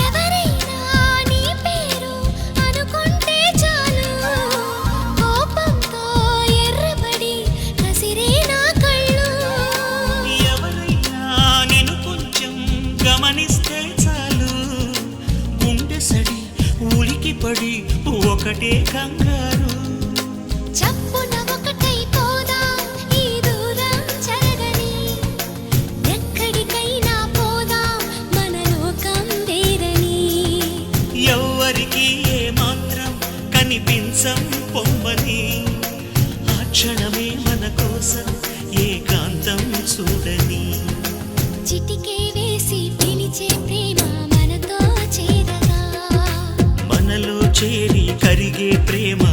ఎవరైనా నీ పేరు అనుకుంటే చాలు, కోపంతో ఎర్రబడి కసిరే నా కళ్ళు. ఎవరైనా నిన్ను కొంచెం గమనిస్తే చాలు, గుండె సడి ఉలికి పడి ఒకటే కంగారు. చప్పున ఒకటైపోదాం ఈ దూరం చెరగని, ఎక్కడికైనా పోదాం మన లోకం వేరని. ఎవ్వరికి ఏ మాత్రం కనిపించం పొమ్మని, ఆ క్షణమే మన కోసం ఏకాంతం చూడని. చిటికే వేసి పిలిచే ప్రేమ మనతో చేరగా, మనలో చేరి కరిగే ప్రేమ